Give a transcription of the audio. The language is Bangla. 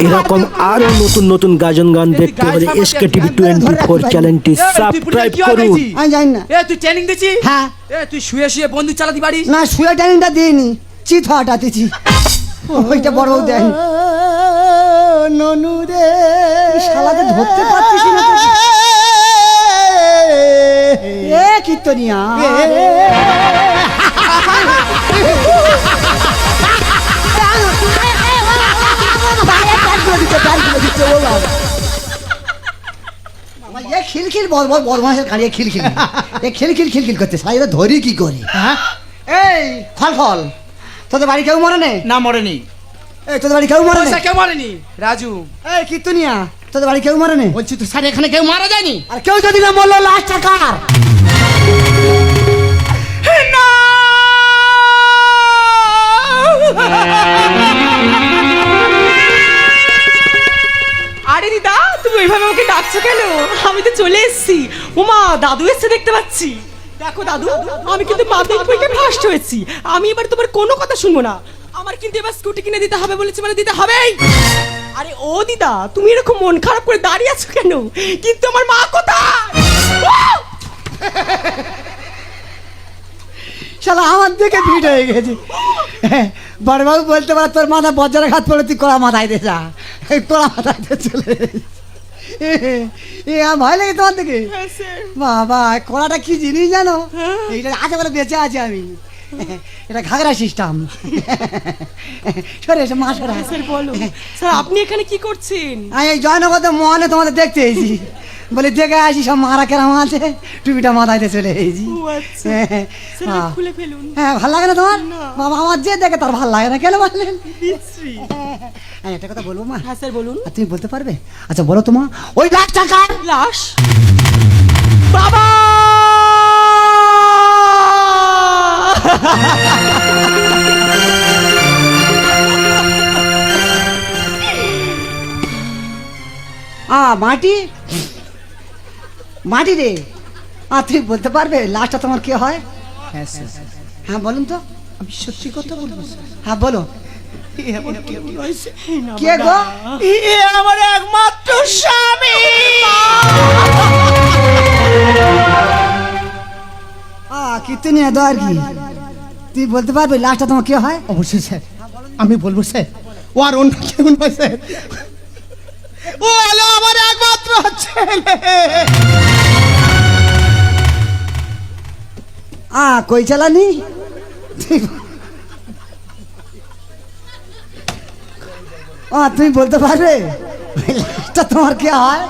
এরকম আরো নতুন নতুন গাজন গান দেখতে হলে SKTV 24 চ্যানেলটি সাবস্ক্রাইব করুন। আমি জানি না। তুই ট্রেনিং দিছিস? হ্যাঁ। তুই শুয়ে শুয়ে বন্দুক চালাতে পারিস না, শুয়ে ট্রেনিংটা দিইনি, চিত হটাতেছি। ওইটা বড় বউ দেন। ননু রে, শালাকে ধরতে পারছিস না তো। কীর্তনিয়া খিলখিল বদমাসের কাড়িয়ে খিলখিল খিলখিল খিলখিল করতে সাইরা ধরি কি করে? এই ফল ফল, তোদের বাড়ি কেউ মরে নেই? না, মরেনি। এই তোদের বাড়ি কেউ মরে নেই? কেউ মরেনি রাজু। এই কীর্তনিয়া, তোদের বাড়ি কেউ মরে নেই? বলছি তো স্যার, এখানে কেউ মারা যায়নি। আর কেউ যদি না মরলো, লাশটা কার? আরে দিদা, তুমি ওইভাবে আমাকে ডাকছো কেন? আমি তো চলে এসেছি। ওমা, দাদু এসে দেখতে পাচ্ছি। দেখো দাদু, আমি কিন্তু মাধ্যমিক পরীক্ষায় ফার্স্ট হয়েছি। আমি এবার তোমার কোনো কথা শুনবো না। আমার কিন্তু এবার স্কুটি কিনে দিতে হবে বলেছে, মানে দিতে হবেই। আরে ও দিদা, তুমি এরকম মন খারাপ করে দাঁড়িয়ে আছো কেন? কিন্তু আমার মা কোথায়? শালা আমার দিকে ভিড় হয়ে গেছে। বড়বাবু বলতে পারে, তোর মাথা বজ্রের ঘাত পড়ে, তুই কড়া মাথায় দে, যা কড়া মাথায় দে চলে। ভয় লাগে তোমার দিকে? বাবা, কড়াটা কি জিনিস জানো? এইটা আছে বলে বেঁচে আছি আমি। এটা ঘাগরা সিস্টেম। সরে এসে মা সরে। স্যার বলো, স্যার আপনি এখানে কি করছেন? আমি এই জয়নগরের মহানে তোমাদের দেখতে এসেছি, বলে দেখে আসি সব মারা কেরাম আছে, টুপিটা মাথায় দিয়ে চলে এসেছি। খুলে ফেলুন। হ্যাঁ, ভালো লাগে না তোমার? বাবা, আমার যে দেখে তার ভালো লাগে না, কেন বললেন? আমি একটা কথা বলবো মা। হ্যাঁ স্যার বলুন। তুমি বলতে পারবে? আচ্ছা বলো তোমা, ওই লাশটা কার? লাশ? বাবা! মাটি মাটি রে। তুমি বলতে পারবে লাশটা তোমার কে হয়? হ্যাঁ বলুন তো। আমি সত্যি কথা বলবো। হ্যাঁ বলো। কে গো? আমার একমাত্র স্বামী। কীর্তনী দর কি? তুই বলতে পারবে লাশটা তোমার কে হয়? অবশ্যই স্যার, আমি বলবো স্যার। ও আর অন্য কেউ নয় স্যার, ও হলো আমার একমাত্র ছেলে। কই চালানি? তুমি বলতে পারবে লাশটা তোমার কে হয়?